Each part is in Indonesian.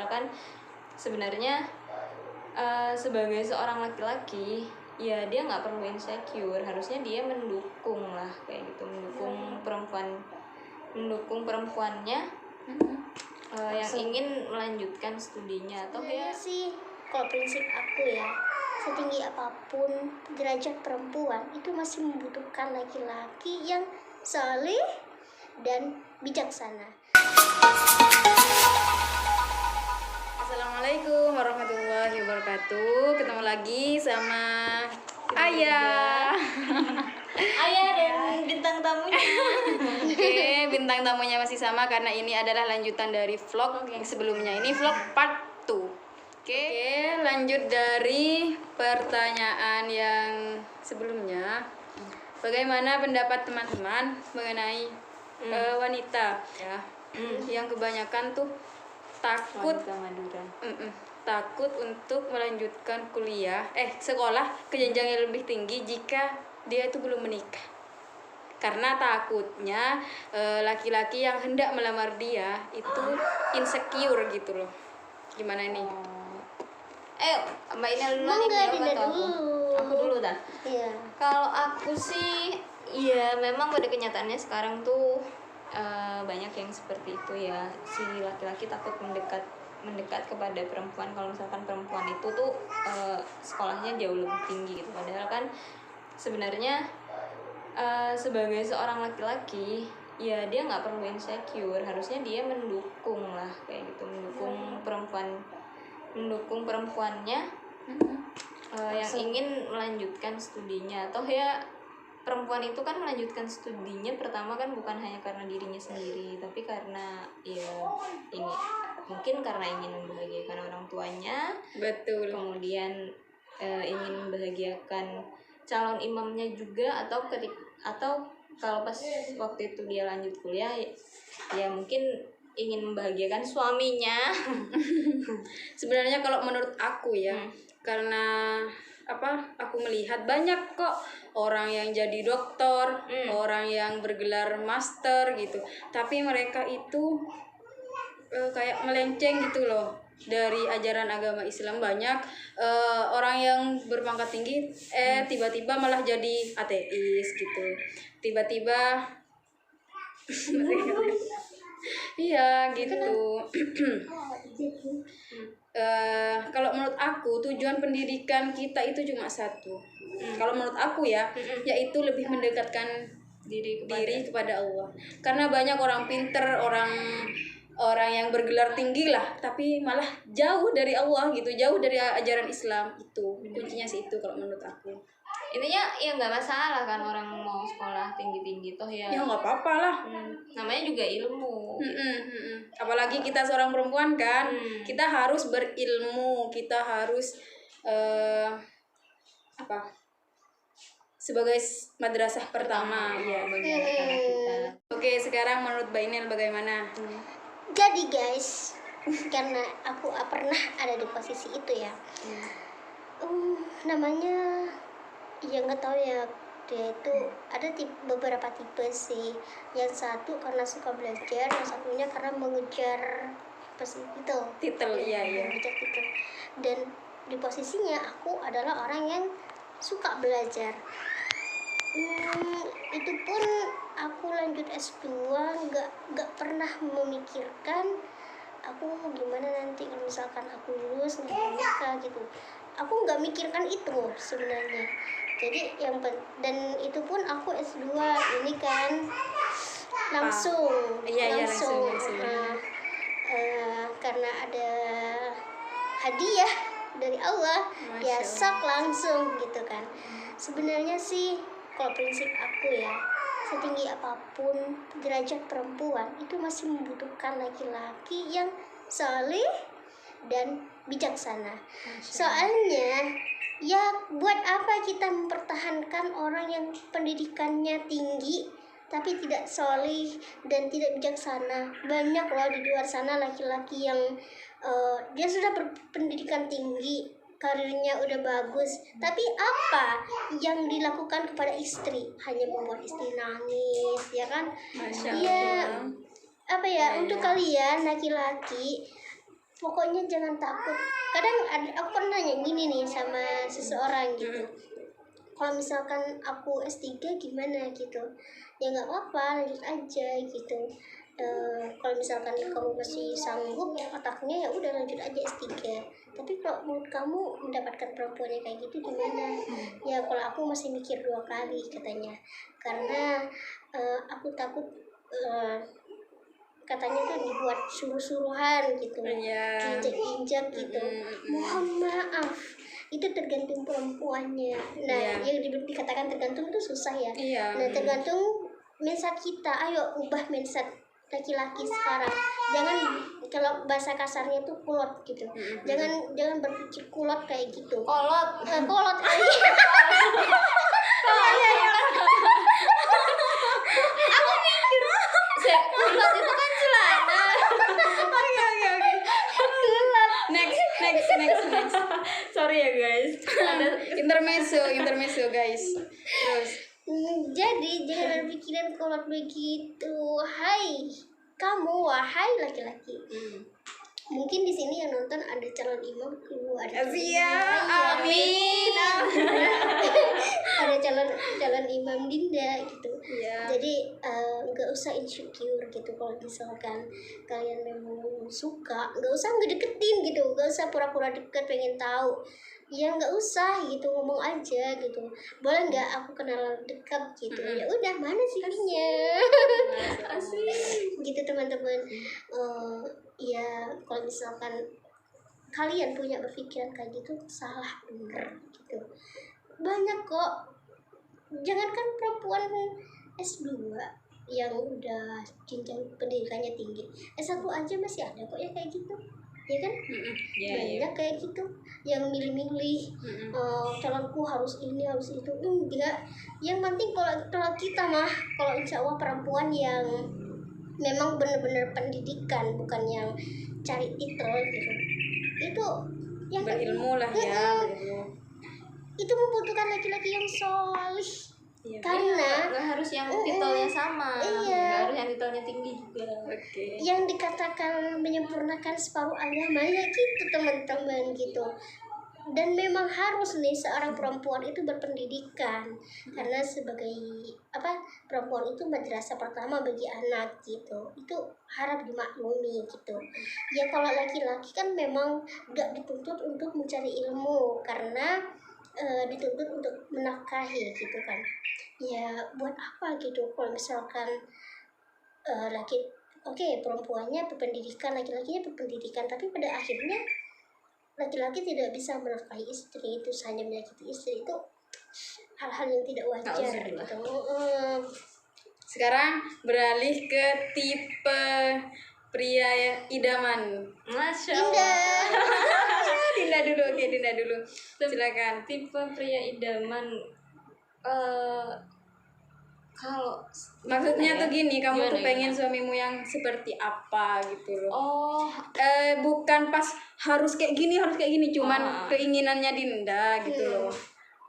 Padahal kan sebenarnya sebagai seorang laki-laki ya dia nggak perlu insecure, harusnya dia mendukung lah kayak gitu, mendukung perempuannya yang ingin melanjutkan studinya atau Sebenarnya ya sih kalau prinsip aku ya, setinggi apapun derajat perempuan itu masih membutuhkan laki-laki yang saleh dan bijaksana. Assalamualaikum warahmatullahi wabarakatuh. Ketemu lagi sama Ayah. Ayah dan bintang tamunya. Oke, bintang tamunya masih sama karena ini adalah lanjutan dari vlog yang sebelumnya. Ini vlog part 2. Oke, lanjut dari pertanyaan yang sebelumnya. Bagaimana pendapat teman-teman mengenai wanita ya, yang kebanyakan tuh takut takut untuk melanjutkan sekolah ke jenjang yang lebih tinggi jika dia itu belum menikah, karena takutnya laki-laki yang hendak melamar dia itu insecure gitu loh. Gimana nih? Mbak Ina dulu Dina atau dulu. aku dulu dah. Iya. Kalau aku sih ya memang pada kenyataannya sekarang tuh banyak yang seperti itu ya, si laki-laki takut mendekat kepada perempuan kalau misalkan perempuan itu tuh sekolahnya jauh lebih tinggi gitu. Padahal kan sebenarnya sebagai seorang laki-laki ya dia nggak perlu insecure, harusnya dia mendukung lah kayak gitu, mendukung perempuannya yang ingin melanjutkan studinya atau ya perempuan itu kan melanjutkan studinya pertama kan bukan hanya karena dirinya sendiri, tapi karena ya mungkin karena ingin membahagiakan orang tuanya. Betul. Kemudian ingin membahagiakan calon imamnya juga, atau kalau pas waktu itu dia lanjut kuliah ya mungkin ingin membahagiakan suaminya. Sebenarnya kalau menurut aku ya, karena aku melihat banyak kok orang yang jadi dokter, orang yang bergelar master gitu, tapi mereka itu kayak melenceng gitu loh dari ajaran agama Islam. Banyak orang yang berpangkat tinggi tiba-tiba malah jadi ateis gitu, tiba-tiba iya gitu. Kalau menurut aku tujuan pendidikan kita itu cuma satu. Kalau menurut aku ya, yaitu lebih mendekatkan diri kepada Allah. Karena banyak orang pinter, orang yang bergelar tinggi lah, tapi malah jauh dari Allah gitu, jauh dari ajaran Islam. Itu kuncinya sih itu kalau menurut aku. Intinya ya nggak masalah kan orang mau sekolah tinggi-tinggi toh ya nggak apa-apa lah, namanya juga ilmu. Apalagi kita seorang perempuan kan, kita harus berilmu, kita harus sebagai madrasah pertama ya bagi anak-anak kita. Oke, sekarang menurut Mbak Inel bagaimana? Jadi guys, karena aku pernah ada di posisi itu ya, namanya ya nggak tahu ya, dia itu ada beberapa tipe sih. Yang satu karena suka belajar, yang satunya karena mengejar titel. Iya. Mengejar titel. Dan di posisinya aku adalah orang yang suka belajar. Itu pun aku lanjut S2 nggak pernah memikirkan aku gimana nanti kalau misalkan aku lulus nggak nikah gitu. Aku nggak mikirkan itu sebenarnya. Jadi dan itu pun aku S2 ini kan langsung. Karena ada hadiah dari Allah, ya sok langsung gitu kan. Sebenarnya sih kalau prinsip aku ya, setinggi apapun derajat perempuan itu masih membutuhkan laki-laki yang saleh dan bijaksana. Soalnya ya buat apa kita mempertahankan orang yang pendidikannya tinggi tapi tidak solih dan tidak bijaksana? Banyak loh di luar sana laki-laki yang dia sudah berpendidikan tinggi, karirnya udah bagus, tapi apa yang dilakukan kepada istri? Hanya membuat istri nangis, ya kan? Iya. Untuk kalian laki-laki, pokoknya jangan takut. Kadang aku pernah nanya gini nih sama seseorang gitu, kalau misalkan aku S3 gimana gitu, ya nggak apa-apa, lanjut aja gitu. Kalau misalkan kamu masih sanggup otaknya, ya udah lanjut aja S3. Tapi kalau menurut kamu mendapatkan perempuan yang kayak gitu gimana? Ya kalau aku masih mikir 2 kali katanya, karena aku takut katanya tuh dibuat suruh-suruhan gitu, Iya. injak-injak gitu. Mohon maaf, itu tergantung perempuannya. Nah, yang dikatakan tergantung itu susah ya. Iya. Nah, tergantung mindset kita. Ayo ubah mindset laki-laki sekarang. Jangan, kalau bahasa kasarnya tuh kulot gitu. Jangan berpikir kulot kayak gitu. Kolot. Kolot. Kolot itu kan celana. Next. Sorry ya guys. Ada Intermezzo guys. Terus Jadi jangan berpikiran kolot begitu. Hai kamu, wahai laki-laki. Mungkin di sini yang nonton ada calon imamku, ada amin. ada calon imam Dinda gitu. Iya. Jadi nggak usah insecure gitu. Kalau misalkan kalian memang suka, nggak usah ngedeketin gitu, nggak usah pura-pura deket pengen tahu. Ya nggak usah gitu, ngomong aja gitu. Boleh nggak aku kenal dekat gitu? Ya udah, mana CV-nya? Gitu teman-teman. Ya kalau misalkan kalian punya berpikiran kayak gitu, salah bener gitu. Banyak kok, jangankan perempuan S2 yang udah jenjang pendidikannya tinggi, S1 aja masih ada kok ya kayak gitu, ya kan? Banyak kayak gitu yang milih-milih, calonku harus ini harus itu. Enggak, yang penting kalau kita mah, kalau insya Allah perempuan yang memang benar-benar pendidikan, bukan yang cari titel gitu, itu yang berilmu lah ya, berilmu. Itu membutuhkan laki-laki yang solih. Iya. Karena nggak harus yang titelnya sama, nggak harus yang titelnya tinggi juga. Yang dikatakan menyempurnakan separuh agama ya gitu teman-teman gitu. Dan memang harus nih seorang perempuan itu berpendidikan, karena sebagai perempuan itu madrasah pertama bagi anak gitu. Itu harap dimaklumi gitu. Ya kalau laki-laki kan memang gak dituntut untuk mencari ilmu, karena dituntut untuk menafkahi gitu kan. Ya buat apa gitu kalau misalkan perempuannya berpendidikan, laki-lakinya berpendidikan, tapi pada akhirnya laki-laki tidak bisa menafkahi istri, itu hanya menyakiti istri, itu hal-hal yang tidak wajar gitu. Sekarang beralih ke tipe pria idaman. Masya Allah. Dinda dulu, oke Dinda dulu. Silakan. Tipe pria idaman. Kalau maksudnya tuh gini, kamu tuh pengen gimana? suamimu yang seperti apa gitu loh. Oh, bukan pas harus kayak gini, cuman keinginannya Dinda gitu loh.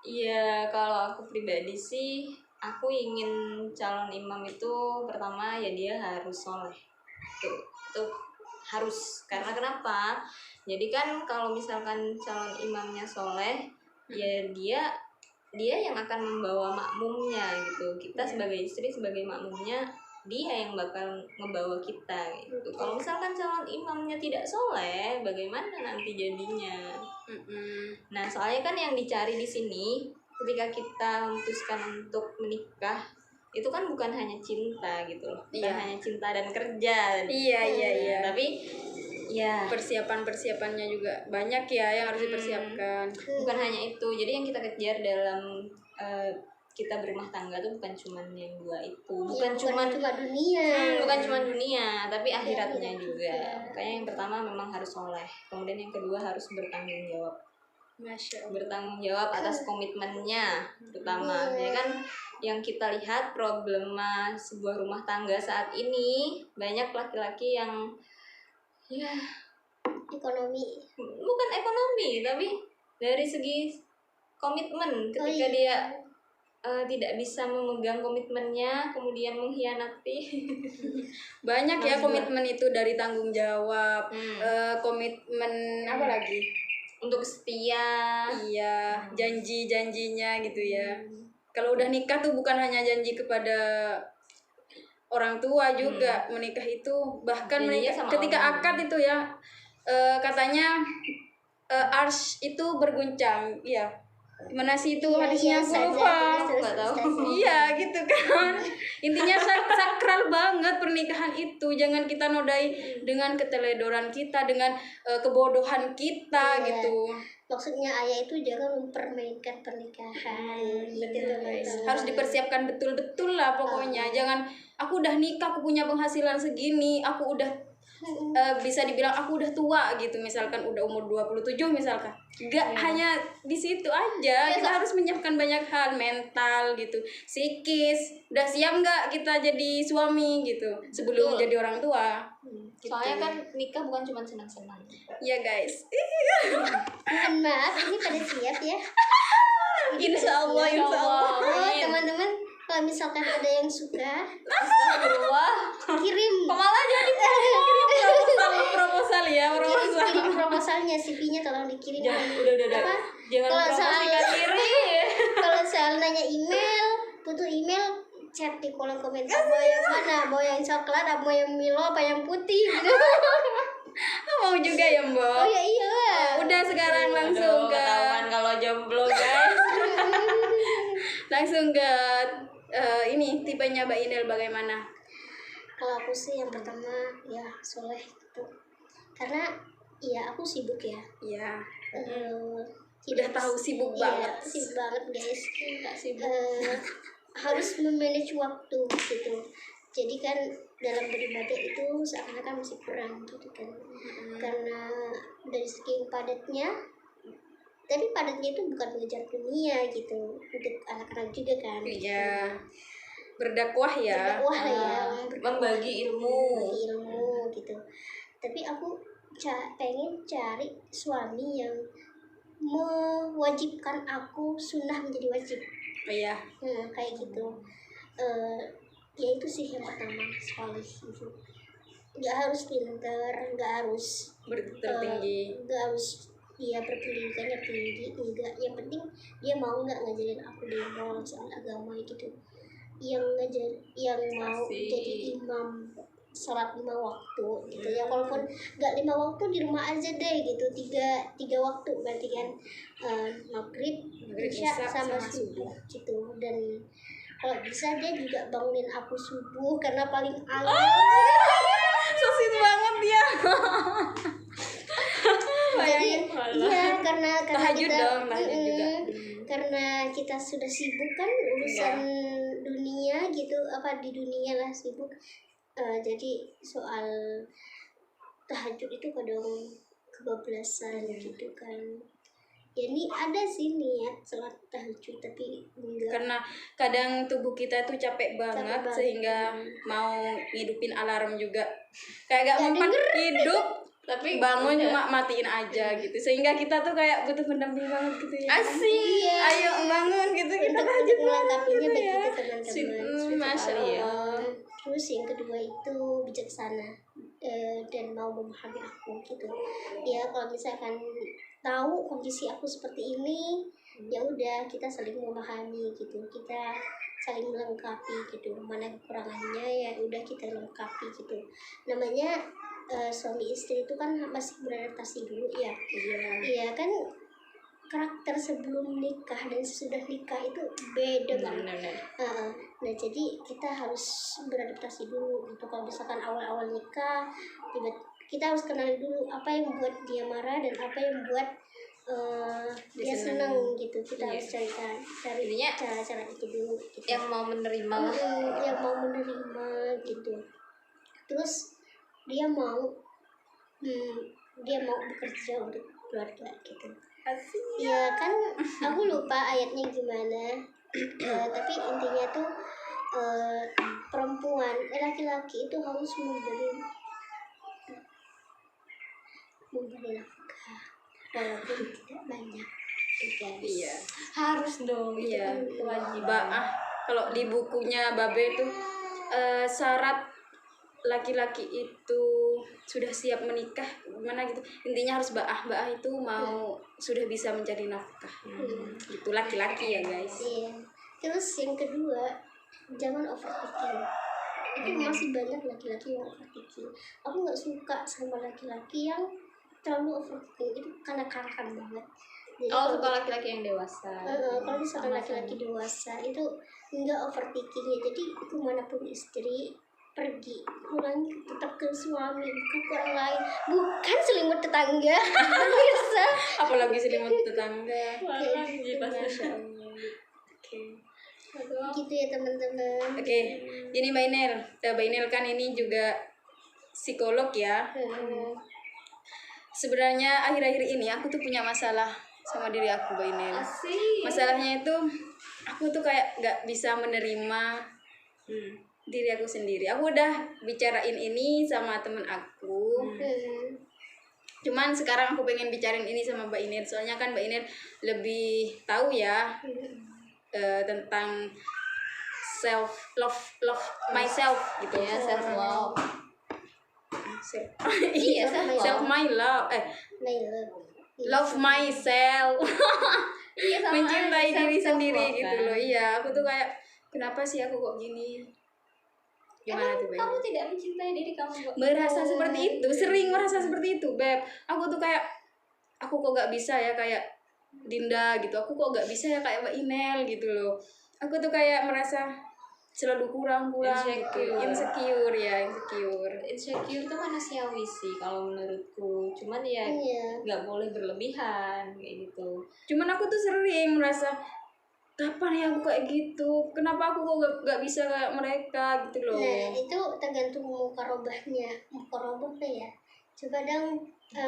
Iya, kalau aku pribadi sih, aku ingin calon imam itu pertama ya dia harus soleh. Itu harus, karena kenapa? Jadi kan kalau misalkan calon imamnya soleh, ya dia yang akan membawa makmumnya gitu. Kita sebagai istri, sebagai makmumnya, dia yang bakal ngebawa kita gitu. Kalau misalkan calon imamnya tidak soleh, bagaimana nanti jadinya? Nah, soalnya kan yang dicari di sini ketika kita memutuskan untuk menikah, itu kan bukan hanya cinta gitu loh, bukan hanya cinta dan kerja. Iya. Tapi ya persiapannya juga banyak ya yang harus dipersiapkan. Bukan hanya itu, jadi yang kita kejar dalam kita berumah tangga tuh bukan cuma yang dua itu, bukan cuma dunia, tapi akhiratnya juga. Makanya yang pertama memang harus soleh, kemudian yang kedua harus bertanggung jawab. Bertanggung jawab atas komitmennya pertama. Ya kan, yang kita lihat problema sebuah rumah tangga saat ini, banyak laki-laki yang bukan ekonomi, tapi dari segi komitmen ketika dia tidak bisa memegang komitmennya, kemudian mengkhianati. Banyak ya Mas komitmen itu, dari tanggung jawab, komitmen apa lagi? untuk setia. Iya, janji-janjinya gitu ya. Kalau udah nikah tuh bukan hanya janji kepada orang tua juga, menikah itu bahkan Janjinya menikah sama ketika Allah. akad itu ya, katanya arsy itu berguncang, iya. Gimana sih itu hadisnya, aku lupa. Nggak tahu. Iya gitu kan. Intinya sakral banget pernikahan itu. Jangan kita nodai dengan keteledoran kita, dengan kebodohan kita Iya. gitu. Maksudnya ayah itu jangan mempermainkan pernikahan gitu guys. Harus dipersiapkan betul-betul lah pokoknya. Jangan aku udah nikah, aku punya penghasilan segini, aku udah bisa dibilang aku udah tua gitu, misalkan udah umur 27 misalkan. Gak hanya di situ aja, kita harus menyiapkan banyak hal, mental gitu, psikis. Udah siap nggak kita jadi suami gitu sebelum jadi orang tua? Gitu. Soalnya kan nikah bukan cuma senang-senang. Ya guys. Mohon maaf, ini pada siap ya. Insya Allah. Oh, teman-teman, kalau misalkan ada yang suka, Astagfirullah. kirim Malah jadi proposal ya, proposal. kirim proposalnya, CV-nya tolong dikirim. udah. Apa? Jangan Kalau soal promosikan diri. kalau soal nanya email, butuh email, chat di kolom komentar. Mau yang mana? Mau yang coklat, mau yang Milo, apa yang putih? Gitu. Mau juga ya Mbak? Oh ya iyalah. Udah sekarang langsung Aduh, ke ketahuan kalau jomblo guys. langsung ke ini tipenya Mbak Inel bagaimana? Kalau aku sih yang pertama ya soleh gitu. Karena ya aku sibuk ya. Iya. Tidak Tahu sibuk iya, banget. sibuk banget guys. Nggak sibuk. Harus memanage waktu gitu. Jadi kan dalam beribadah itu seakan-akan masih kurang gitu kan. Karena dari segi padatnya, tapi padatnya itu bukan mengejar dunia gitu, untuk anak-anak juga kan. Iya. Berdakwah ya. Berdakwah lah ya, Membagi ilmu. berbagi ilmu gitu. Tapi aku pengen cari suami yang mewajibkan aku sunnah menjadi wajib. Oh iya. Kayak gitu. Ya itu sih yang pertama, sekali gitu. Nggak harus pinter, nggak harus Tertinggi. nggak harus dia berpendidikannya tinggi, enggak. Yang penting dia mau nggak ngajarin aku demo soal agama gitu, yang mau Asik. jadi imam sholat 5 waktu gitu ya. Walaupun nggak 5 waktu, di rumah aja deh gitu, tiga waktu berarti kan, maghrib, isya sama subuh gitu. Dan kalau bisa dia juga bangunin aku subuh karena paling awal. So sweet banget dia. Jadi iya, karena Tahajud kita dong, tahajud juga. karena kita sudah sibuk kan urusan dunia gitu, apa di dunia lah sibuk. Jadi soal tahajud itu kadang kebablasan gitu kan. Ya ini ada sih niat sholat tahajud tapi enggak. Karena kadang tubuh kita tuh capek banget banget. sehingga mau ngidupin alarm juga kayak gak Nggak mempan denger. hidup, Tapi bangun cuma matiin aja gitu, sehingga kita tuh kayak butuh pendamping banget gitu ya. asik. Iya. Ayo bangun gitu, kita Untuk tahajud melengkapinya gitu bagi ya. kita teman-teman. Masya sekali ya. Allah. Terus yang kedua itu bijaksana, dan mau memahami aku gitu. Ya kalau misalkan tahu kondisi aku seperti ini, ya udah kita saling memahami gitu, kita saling melengkapi gitu. Mana kekurangannya ya udah kita lengkapi gitu. Namanya suami istri itu kan masih beradaptasi dulu ya. Iya kan, karakter sebelum nikah dan sesudah nikah itu beda banget. Benar. Nah jadi kita harus beradaptasi dulu gitu. Kalau misalkan awal-awal nikah, kita harus kenali dulu apa yang buat dia marah dan apa yang buat dia senang gitu. Kita harus cari Intinya, cara-cara itu dulu gitu. Yang mau menerima. Yang mau menerima gitu. Terus dia mau bekerja untuk keluarga gitu. Ya kan, aku lupa ayatnya gimana. Tapi intinya tuh laki-laki itu harus memberi nafkah walaupun tidak banyak guys. Iya. Harus dong, itu Iya. kan kewajiban. Baah. Kalau di bukunya Babe itu syarat laki-laki itu sudah siap menikah gimana gitu, intinya harus baah itu mau sudah bisa mencari nafkah. Gitu laki-laki ya guys. Iya. Terus yang kedua, jangan overthinking. Itu masih banyak laki-laki yang overthinking. Aku nggak suka sama laki-laki yang terlalu overthinking. Itu kanak-kanakan banget. Jadi Oh, kalau- suka laki-laki yang dewasa. kalau misalkan Sama-sama. laki-laki dewasa itu nggak overthinking ya. Jadi kemanapun istri pergi, pulang tetap ke suami, bukan ke orang lain, bukan selimut tetangga. Pemirsa. Apalagi selimut tetangga. Apalagi pas Masya Allah. Oke. Gitu ya teman-teman. Oke, ini Mbak Inel. Mbak Inel kan ini juga psikolog ya. Sebenarnya akhir-akhir ini aku tuh punya masalah sama diri aku, Mbak Inel. Asik. Masalahnya itu aku tuh kayak nggak bisa menerima diri aku sendiri. Aku udah bicarain ini sama temen aku. Cuman sekarang aku pengen bicarain ini sama Mbak Inel. Soalnya kan Mbak Inel lebih tahu ya tentang love myself gitu. Ya, self love. Iya, self-love. self my love. Love myself. Iya, sama Mencintai aja, diri self-love sendiri kan. gitu loh. Iya, aku tuh kayak kenapa sih aku kok gini? Gimana Emang tuh, Beb? kamu tidak mencintai diri kamu? Merasa seperti itu, sering merasa seperti itu, Beb. Aku tuh kayak aku kok gak bisa ya kayak Dinda gitu. Aku kok gak bisa ya kayak Mbak Inel gitu loh. Aku tuh kayak merasa selalu kurang gitu. Insecure. Insecure itu manusiawi sih kalau menurutku. Cuman ya Iya. nggak boleh berlebihan kayak gitu. Cuman aku tuh sering merasa kapan ya aku kayak gitu, kenapa aku kok gak bisa kayak mereka gitu loh. Nah, itu tergantung mukarobahnya. Mukarobah apa ya? Coba dong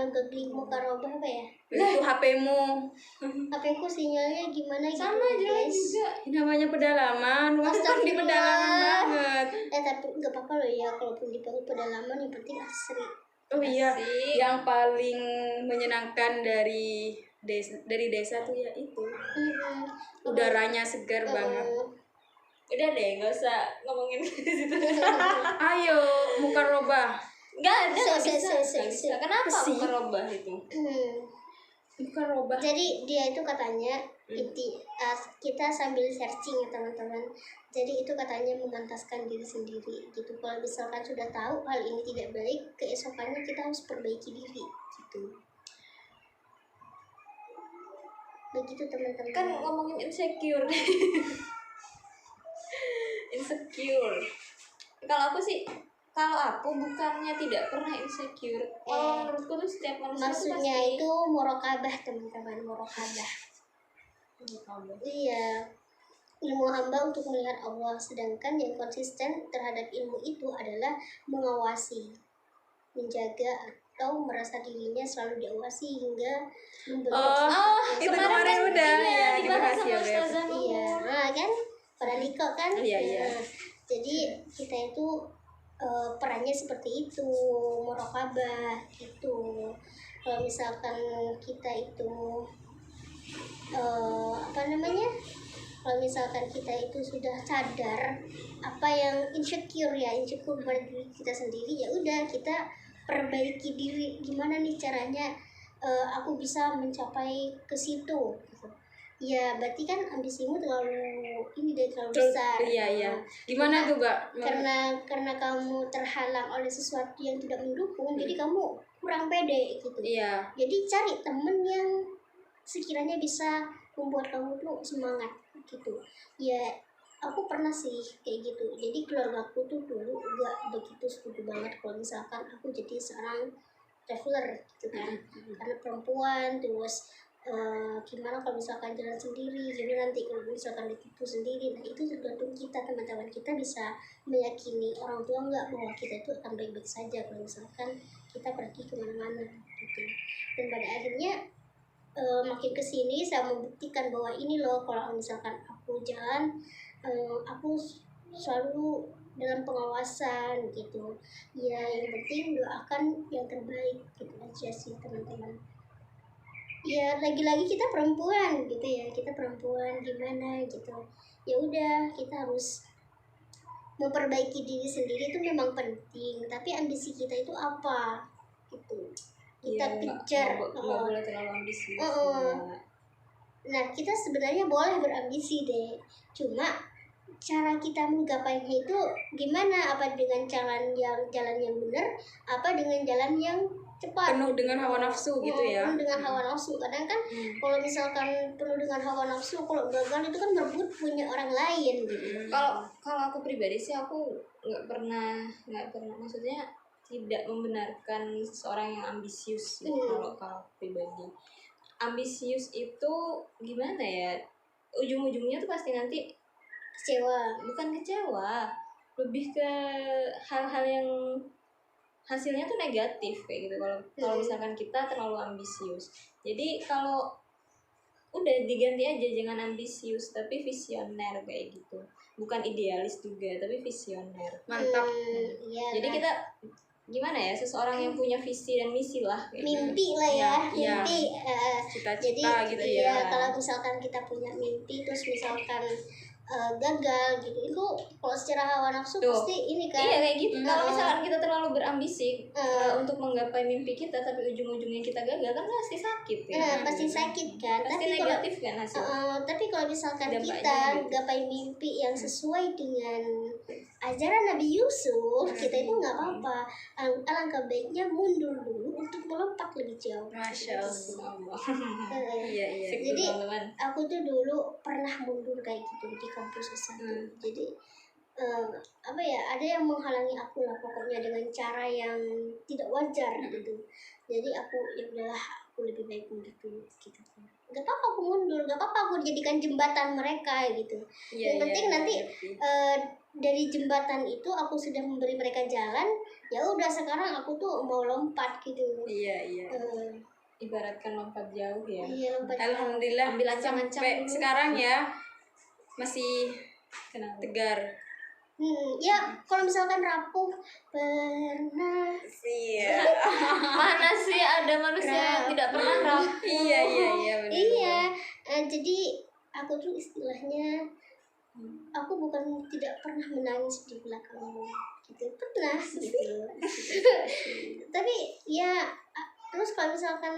googling mukarobah apa ya? Itu HP-mu. HP-ku sinyalnya gimana gitu Sama guys. juga. Ini namanya pedalaman, rumahku kan di pedalaman banget. Tapi nggak apa-apa loh ya, kalaupun di pedalaman yang penting asri. Oh iya, Asik. yang paling menyenangkan dari desa tuh ya itu. Udaranya segar banget. Udah deh, nggak usah ngomongin ke situ. Ayo, mukarobah. Nggak ada, nggak Se- bisa. se- se- Nggak bisa. se- Kenapa Sih. aku merubah itu? Mukarobah. Jadi dia itu katanya kita sambil searching ya teman-teman. Jadi itu katanya memantaskan diri sendiri gitu. Kalau misalkan sudah tahu hal ini tidak baik, keesokannya kita harus perbaiki diri gitu. Begitu teman-teman. Kan ngomongin insecure. Insecure. Kalau aku bukannya tidak pernah insecure. Kalau menurutku tuh setiap manusia maksudnya tuh itu murokabah teman-teman, murokabah. Iya, ilmu hamba untuk melihat Allah, sedangkan yang konsisten terhadap ilmu itu adalah mengawasi, menjaga atau merasa dirinya selalu diawasi hingga membentuk. Itu kemarin udah ya dibahas dibahas sama ya, Beb. Ustazah Nur. Iya, nah kan pada Liko kan. Iya, iya. Nah, jadi kita itu perannya seperti itu, murokabah gitu. Kalau misalkan kita itu kalau misalkan kita itu sudah sadar apa yang insecure pada diri kita sendiri, ya udah kita perbaiki diri. Gimana nih caranya aku bisa mencapai ke situ gitu. Ya berarti kan ambisimu terlalu besar. Iya. Gimana tuh, Mbak? Karena kamu terhalang oleh sesuatu yang tidak mendukung, jadi kamu kurang pede gitu. Iya. Jadi cari temen yang sekiranya bisa membuat kamu tuh semangat gitu. Ya aku pernah sih kayak gitu. Jadi keluargaku tuh dulu gak begitu setuju banget kalau misalkan aku jadi seorang traveler gitu kan. Karena perempuan, terus gimana kalau misalkan jalan sendiri, gimana nanti kalau misalkan ditipu sendiri. Nah itu tergantung kita teman-teman. Kita bisa meyakini orang tua nggak bahwa kita itu akan baik-baik saja kalau misalkan kita pergi kemana-mana gitu. Dan pada akhirnya makin kesini saya membuktikan bahwa ini loh, kalau misalkan aku jalan aku selalu dalam pengawasan gitu. Ya yang penting doakan yang terbaik gitu aja sih teman-teman. ya lagi-lagi kita perempuan gitu ya, kita perempuan gimana gitu, ya udah kita harus memperbaiki diri sendiri itu memang penting, tapi ambisi kita itu apa gitu kita Iya, kejar. nggak boleh terlalu ambisius. Oh. Nah, kita sebenarnya boleh berambisi deh, cuma cara kita menggapainya itu gimana? Apa dengan jalan yang benar, apa dengan jalan yang cepat? Penuh dengan hawa nafsu gitu ya. Penuh dengan hawa nafsu. Kadang kan kalau misalkan penuh dengan hawa nafsu, kalau gagal itu kan merebut punya orang lain gitu. Kalau aku pribadi sih aku nggak pernah maksudnya tidak membenarkan seseorang yang ambisius gitu. Kalau pribadi ambisius itu gimana ya, ujung-ujungnya tuh pasti nanti bukan kecewa, lebih ke hal-hal yang hasilnya tuh negatif kayak gitu kalau misalkan kita terlalu ambisius. Jadi kalau udah diganti aja, jangan ambisius tapi visioner kayak gitu, bukan idealis juga tapi visioner. Mantap. Iya, Jadi kita gimana ya, seseorang yang punya visi dan misi lah kayak mimpi lah ya, Iya. mimpi. Cita-cita Jadi gitu iya, ya. kalau misalkan kita punya mimpi terus misalkan gagal gitu, itu kalau secara hawa nafsu Tuh. pasti ini kan. Iya kayak gitu. Kalau misalkan kita terlalu berambisi untuk menggapai mimpi kita tapi ujung-ujungnya kita gagal kan pasti sakit ya. Pasti sakit kan. Pasti Tapi kalau negatif kan hasil. tapi kalau misalkan Dampaknya kita negatif. gapai mimpi yang sesuai dengan ajaran Nabi Yusuf, kita itu nggak apa-apa. Alangkah baiknya mundur dulu untuk melompat lebih jauh. Masya Allah. Eh, Iya iya. Jadi teman-teman. aku tuh dulu pernah mundur kayak gitu di kampus S1. Jadi apa ya, ada yang menghalangi aku lah pokoknya dengan cara yang tidak wajar gitu. Jadi aku ya udahlah, aku lebih baik mundur dulu gitu. Gak apa-apa aku mundur, gak apa-apa aku jadikan jembatan mereka gitu. Iya, Yang penting iya, nanti ngerti. dari jembatan itu aku sudah memberi mereka jalan, ya udah sekarang aku tuh mau lompat gitu. Iya iya. Ibaratkan lompat jauh ya. Iya, lompat. Alhamdulillah Ambil ancang-ancang sampai dulu. sekarang ya masih Kenapa? tegar. Ya kalau misalkan rapuh pernah. Iya. Mana sih ada manusia yang tidak pernah rapuh? Iya iya iya benar. Iya, jadi aku tuh istilahnya aku bukan tidak pernah menangis di belakangmu gitu, pernah gitu. Tapi ya terus kalau misalkan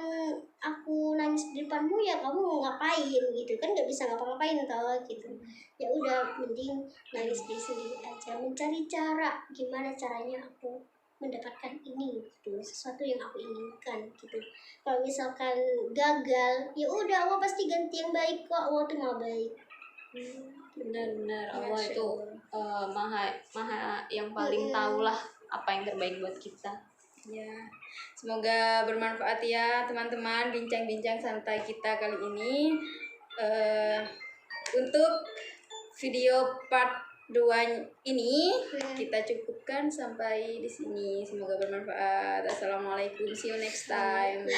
aku nangis di depanmu, ya kamu mau ngapain gitu kan, nggak bisa ngapa-ngapain tau gitu. Ya udah, mending nangis di sendiri aja, mencari cara gimana caranya aku mendapatkan ini gitu, sesuatu yang aku inginkan gitu. Kalau misalkan gagal, ya udah Allah pasti ganti yang baik kok, Allah tuh maha baik. Benar-benar Allah Masya itu maha yang paling tahu lah apa yang terbaik buat kita. Ya, semoga bermanfaat ya teman-teman bincang-bincang santai kita kali ini. Untuk video part 2 ini kita cukupkan sampai di sini. Semoga bermanfaat. Assalamualaikum. See you next time.